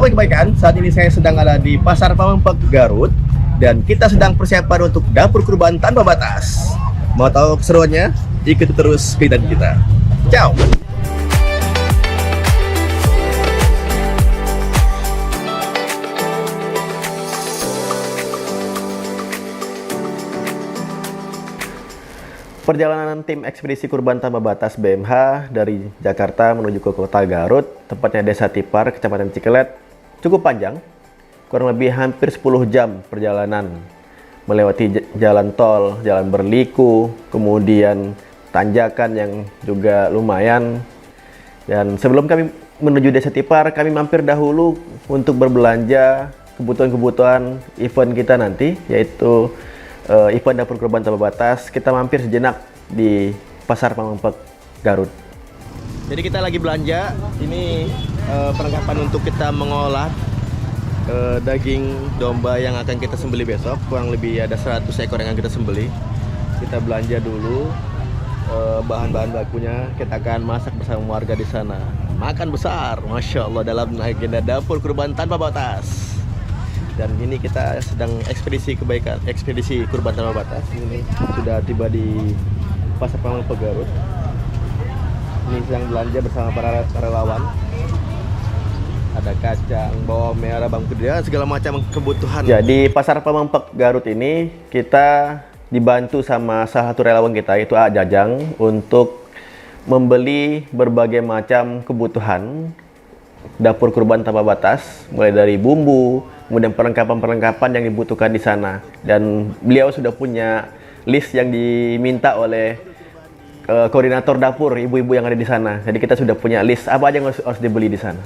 Sahabat kebaikan, saat ini saya sedang ada di Pasar Pamengpek, Garut, dan kita sedang persiapan untuk dapur kurban tanpa batas. Mau tahu keseruannya? Ikuti terus kegiatan kita. Ciao! Perjalanan tim ekspedisi kurban tanpa batas BMH dari Jakarta menuju ke kota Garut, tepatnya Desa Tipar, Kecamatan Cikelet, cukup panjang, kurang lebih hampir 10 jam perjalanan, melewati jalan tol, jalan berliku, kemudian tanjakan yang juga lumayan. Dan sebelum kami menuju Desa Tipar, kami mampir dahulu untuk berbelanja kebutuhan-kebutuhan event kita nanti, yaitu event dapur kurban tanpa batas. Kita mampir sejenak di Pasar Pamengpek, Garut. Jadi kita lagi belanja. Ini perlengkapan untuk kita mengolah daging domba yang akan kita sembelih besok. Kurang lebih ada 100 ekor yang akan kita sembelih. Kita belanja dulu bahan-bahan bakunya. Kita akan masak bersama warga di sana. Makan besar, Masya Allah, dalam agenda dapur kurban tanpa batas. Dan ini kita sedang ekspedisi kurban tanpa batas. Ini sudah tiba di Pasar Pamengpek, Garut. Ini sedang belanja bersama para relawan. Ada kacang, bawang merah, bawang putih, dan segala macam kebutuhan. Jadi Pasar Pamengpek, Garut ini kita dibantu sama salah satu relawan kita, yaitu A Jajang, untuk membeli berbagai macam kebutuhan dapur kurban tanpa batas, mulai dari bumbu, kemudian perlengkapan-perlengkapan yang dibutuhkan di sana. Dan beliau sudah punya list yang diminta oleh koordinator dapur, ibu-ibu yang ada di sana. Jadi kita sudah punya list apa aja yang harus dibeli di sana.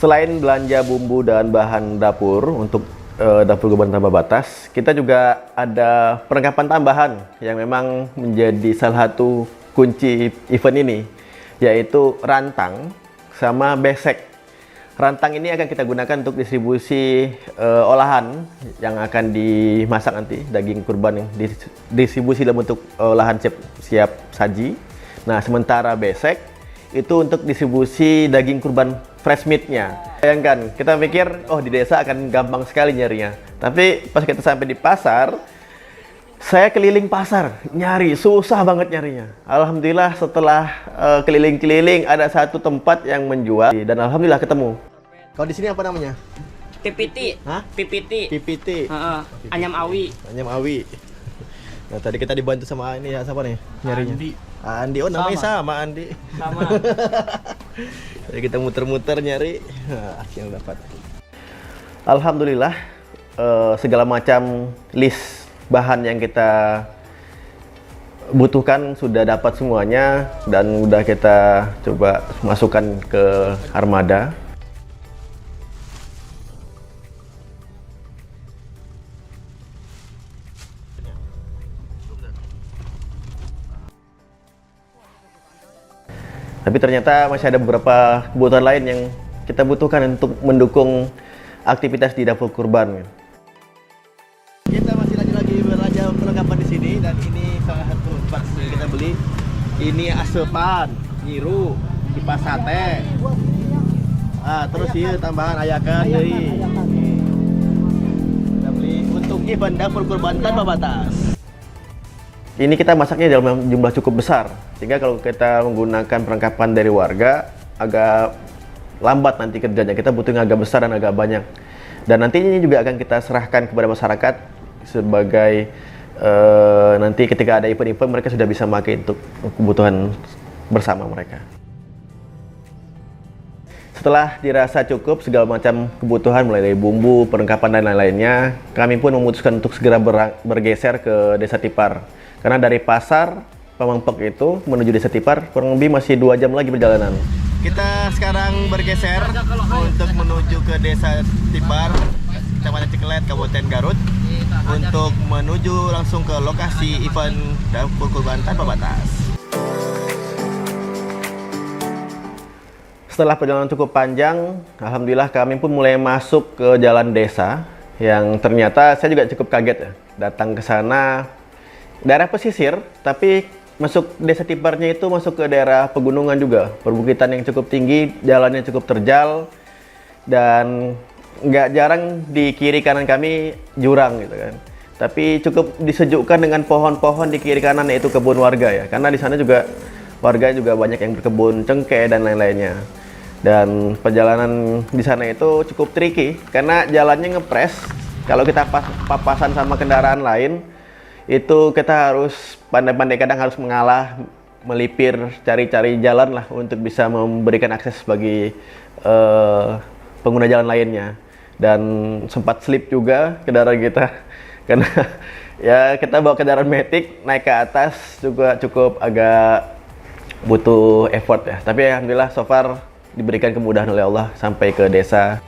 Selain belanja bumbu dan bahan dapur untuk dapur kurban tanpa batas, kita juga ada perlengkapan tambahan yang memang menjadi salah satu kunci event ini, yaitu rantang sama besek. Rantang ini akan kita gunakan untuk distribusi olahan yang akan dimasak nanti, daging kurban yang distribusi dalam bentuk olahan siap saji. Nah, sementara besek itu untuk distribusi daging kurban fresh meat-nya. Bayangkan, kita pikir, oh di desa akan gampang sekali nyarinya. Tapi pas kita sampai di pasar, saya keliling pasar, nyari, susah banget nyarinya. Alhamdulillah setelah keliling-keliling, ada satu tempat yang menjual, dan alhamdulillah ketemu. Kalau di sini apa namanya? Pipiti. Hah? Pipiti. Pipiti. Anyam awi. Anyam awi. Nah, tadi kita dibantu sama ini ya, siapa nih nyarinya? Andi. Andi, oh namanya sama Andi. Sama. Jadi kita muter-muter nyari, akhirnya dapat. Alhamdulillah, segala macam list bahan yang kita butuhkan sudah dapat semuanya, dan udah kita coba masukkan ke armada. Tapi ternyata masih ada beberapa kebutuhan lain yang kita butuhkan untuk mendukung aktivitas di dapur kurban. Kita masih lagi belanja perlengkapan di sini, dan ini salah satu tempat yang kita beli. Ini asepan, nyiru, kipas sate. Terus ini tambahan ayakan dari. Kita beli untuk event dapur kurban tanpa batas. Ini kita masaknya dalam jumlah cukup besar, sehingga kalau kita menggunakan perlengkapan dari warga agak lambat nanti kerjanya. Kita butuhnya agak besar dan agak banyak. Dan nanti ini juga akan kita serahkan kepada masyarakat sebagai nanti ketika ada event-event mereka sudah bisa pakai untuk kebutuhan bersama mereka. Setelah dirasa cukup segala macam kebutuhan mulai dari bumbu, perlengkapan dan lain-lainnya, kami pun memutuskan untuk segera bergeser ke Desa Tipar. Karena dari Pasar Pamengpek itu menuju Desa Tipar kurang lebih masih 2 jam lagi perjalanan. Kita sekarang bergeser untuk menuju ke Desa Tipar, Kecamatan Cikelet, Kabupaten Garut, untuk menuju langsung ke lokasi event dapur kurban tanpa batas. Setelah perjalanan cukup panjang, alhamdulillah kami pun mulai masuk ke jalan desa. yang ternyata saya juga cukup kaget ya, datang ke sana daerah pesisir, tapi masuk desa Tiparnya itu masuk ke daerah pegunungan juga, perbukitan yang cukup tinggi, jalannya cukup terjal, dan nggak jarang di kiri kanan kami jurang gitu kan. Tapi cukup disejukkan dengan pohon-pohon di kiri kanan, yaitu kebun warga ya, karena di sana juga warga juga banyak yang berkebun cengkeh dan lain-lainnya. Dan perjalanan di sana itu cukup tricky karena jalannya ngepres. Kalau kita papasan sama kendaraan lain, itu kita harus pandai-pandai, kadang harus mengalah, melipir, cari-cari jalan lah untuk bisa memberikan akses bagi pengguna jalan lainnya. Dan sempat slip juga kendaraan kita karena ya kita bawa kendaraan matic naik ke atas juga cukup agak butuh effort ya. Tapi alhamdulillah so far diberikan kemudahan oleh Allah sampai ke desa.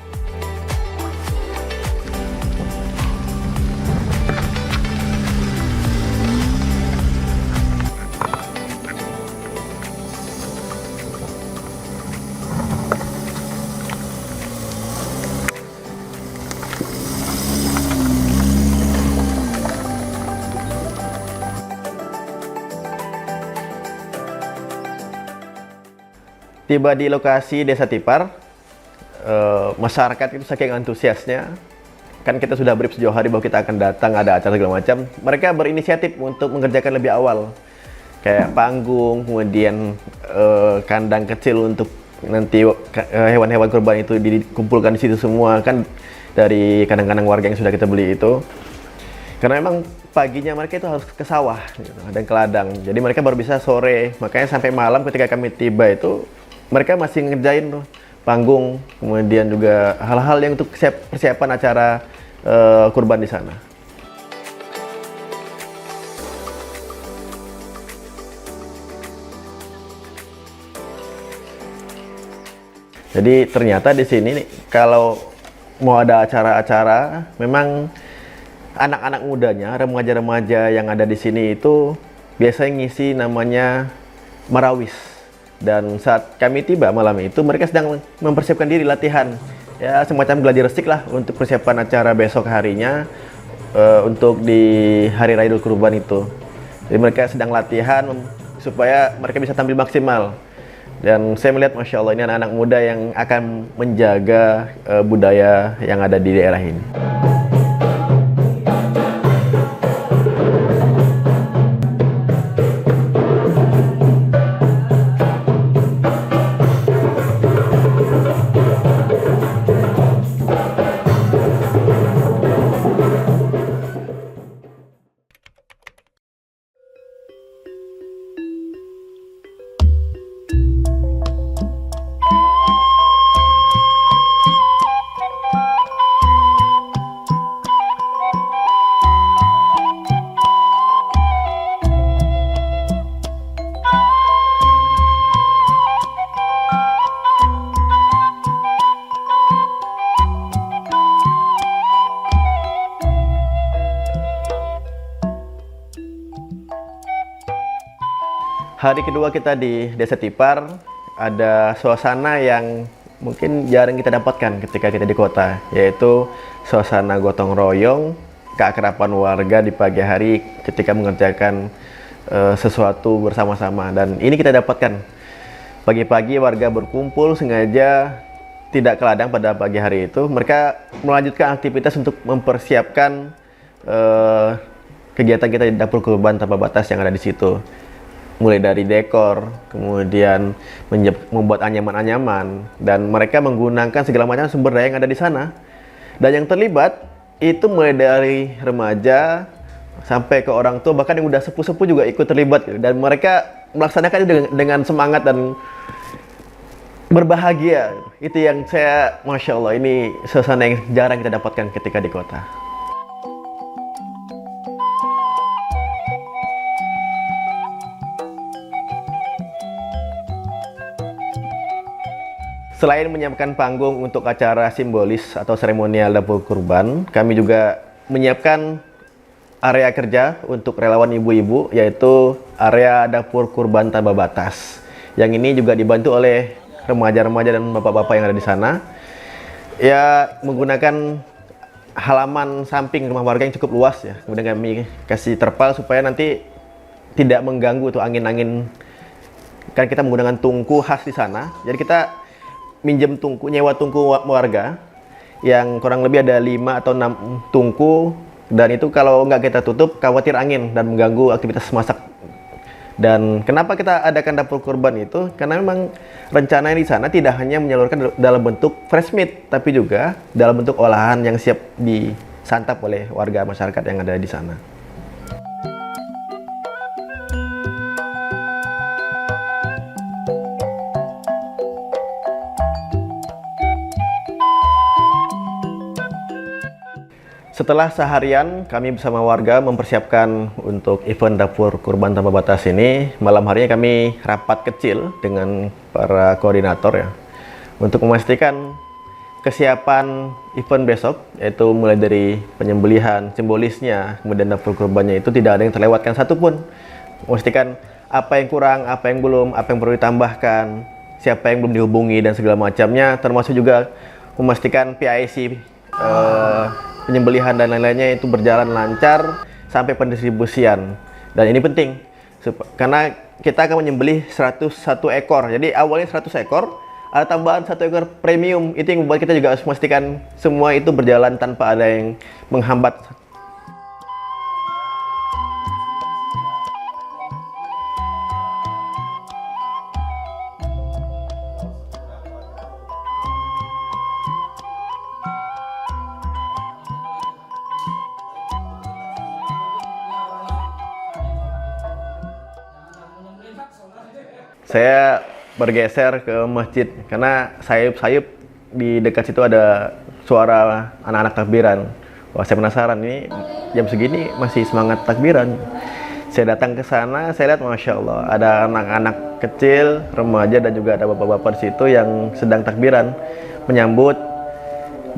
Tiba di lokasi Desa Tipar, masyarakat itu saking antusiasnya, kan kita sudah brief sejauh hari bahwa kita akan datang, ada acara segala macam. Mereka berinisiatif untuk mengerjakan lebih awal, kayak panggung, kemudian kandang kecil untuk nanti hewan-hewan kurban itu dikumpulkan di situ semua, kan dari kandang-kandang warga yang sudah kita beli itu. Karena memang paginya mereka itu harus ke sawah gitu, dan ke ladang, jadi mereka baru bisa sore. Makanya sampai malam ketika kami tiba itu mereka masih ngerjain tuh panggung, kemudian juga hal-hal yang untuk persiapan acara kurban di sana. Jadi ternyata di sini nih, kalau mau ada acara-acara, memang anak-anak mudanya, remaja-remaja yang ada di sini itu biasanya ngisi namanya marawis. Dan saat kami tiba malam itu, mereka sedang mempersiapkan diri latihan, ya semacam gladi resik lah untuk persiapan acara besok harinya, untuk di hari Raya Idul Kurban itu. Jadi mereka sedang latihan supaya mereka bisa tampil maksimal. Dan saya melihat Masya Allah, ini anak-anak muda yang akan menjaga budaya yang ada di daerah ini. Hari kedua kita di Desa Tipar, ada suasana yang mungkin jarang kita dapatkan ketika kita di kota, yaitu suasana gotong royong, keakraban warga di pagi hari ketika mengerjakan sesuatu bersama-sama. Dan ini kita dapatkan. Pagi-pagi warga berkumpul sengaja tidak ke ladang pada pagi hari itu. Mereka melanjutkan aktivitas untuk mempersiapkan kegiatan kita di dapur kurban tanpa batas yang ada di situ. Mulai dari dekor, kemudian membuat anyaman-anyaman, dan mereka menggunakan segala macam sumber daya yang ada di sana. Dan yang terlibat itu mulai dari remaja sampai ke orang tua, bahkan yang udah sepuh-sepuh juga ikut terlibat gitu. Dan mereka melaksanakan itu dengan semangat dan berbahagia. Itu yang saya, Masya Allah, ini suasana yang jarang kita dapatkan ketika di kota. Selain menyiapkan panggung untuk acara simbolis atau seremonial dapur kurban, kami juga menyiapkan area kerja untuk relawan ibu-ibu, yaitu area dapur kurban tanpa batas. Yang ini juga dibantu oleh remaja-remaja dan bapak-bapak yang ada di sana. Ya, menggunakan halaman samping rumah warga yang cukup luas ya. Kemudian kami kasih terpal supaya nanti tidak mengganggu tuh angin-angin. Kan kita menggunakan tungku khas di sana. Jadi kita minjem tungku, nyewa tungku warga yang kurang lebih ada 5 atau 6 tungku, dan itu kalau nggak kita tutup khawatir angin dan mengganggu aktivitas masak. Dan kenapa kita adakan dapur kurban itu? Karena memang rencananya di sana tidak hanya menyalurkan dalam bentuk fresh meat, tapi juga dalam bentuk olahan yang siap disantap oleh warga masyarakat yang ada di sana. Setelah seharian kami bersama warga mempersiapkan untuk event dapur kurban tanpa batas ini, malam harinya kami rapat kecil dengan para koordinator ya, untuk memastikan kesiapan event besok, yaitu mulai dari penyembelihan, simbolisnya, kemudian dapur kurbannya itu tidak ada yang terlewatkan satupun. Memastikan apa yang kurang, apa yang belum, apa yang perlu ditambahkan, siapa yang belum dihubungi dan segala macamnya, termasuk juga memastikan PIC penyembelihan dan lain-lainnya itu berjalan lancar sampai pendistribusian. Dan ini penting karena kita akan menyembelih 101 ekor. Jadi awalnya 100 ekor, ada tambahan 1 ekor premium. Itu yang membuat kita juga harus memastikan semua itu berjalan tanpa ada yang menghambat. Saya bergeser ke masjid karena sayup-sayup di dekat situ ada suara anak-anak takbiran. Wah, saya penasaran, ini jam segini masih semangat takbiran. Saya datang ke sana, saya lihat Masya Allah ada anak-anak kecil, remaja, dan juga ada bapak-bapak di situ yang sedang takbiran menyambut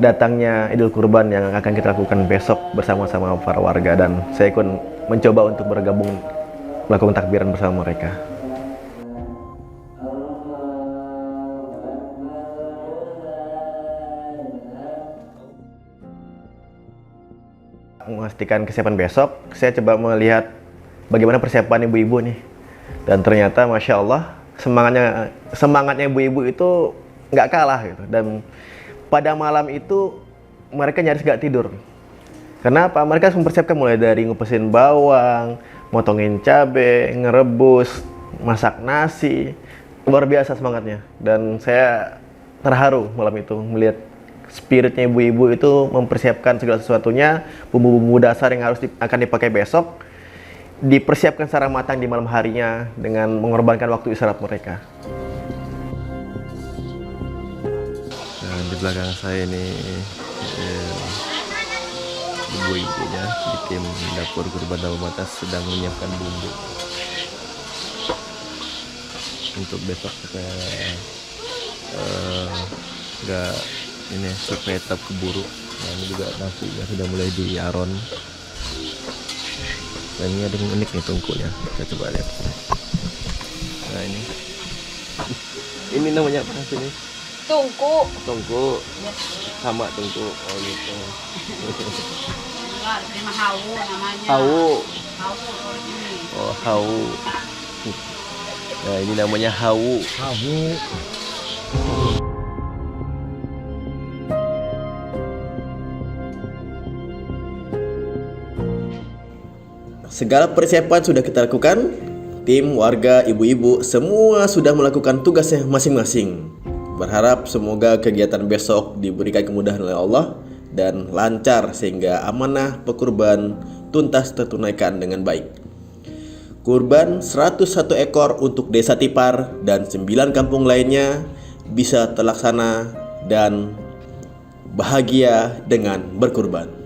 datangnya Idul Kurban yang akan kita lakukan besok bersama-sama para warga, dan saya pun mencoba untuk bergabung melakukan takbiran bersama mereka. Memastikan kesiapan besok, saya coba melihat bagaimana persiapan ibu-ibu nih, dan ternyata Masya Allah semangatnya ibu-ibu itu nggak kalah gitu. Dan pada malam itu mereka nyaris nggak tidur. Kenapa? Mereka mempersiapkan mulai dari ngupesin bawang, motongin cabai, ngerebus, masak nasi. Luar biasa semangatnya, dan saya terharu malam itu melihat spiritnya ibu-ibu itu mempersiapkan segala sesuatunya, bumbu-bumbu dasar yang akan dipakai besok dipersiapkan secara matang di malam harinya dengan mengorbankan waktu istirahat mereka. Nah, di belakang saya ini ibu-ibunya di tim dapur kurban tanpa batas sedang menyiapkan bumbu untuk besok supaya nggak ini supaya tetap keburu. Nah, ini juga nasinya sudah mulai diaron. Dan ini ada yang unik nih tungkunya, kita coba lihat. Nah, ini namanya apa sini? Tungku. Tungku. Sama tungku. Oh gitu. Terima hawu namanya. Hawu. Hawu ini. Oh, hawu. Nah, ini namanya hawu. Hawu. Segala persiapan sudah kita lakukan. Tim, warga, ibu-ibu semua sudah melakukan tugasnya masing-masing. Berharap semoga kegiatan besok diberikan kemudahan oleh Allah dan lancar sehingga amanah pekurban tuntas tertunaikan dengan baik. Kurban 101 ekor untuk Desa Tipar dan 9 kampung lainnya bisa terlaksana dan bahagia dengan berkurban.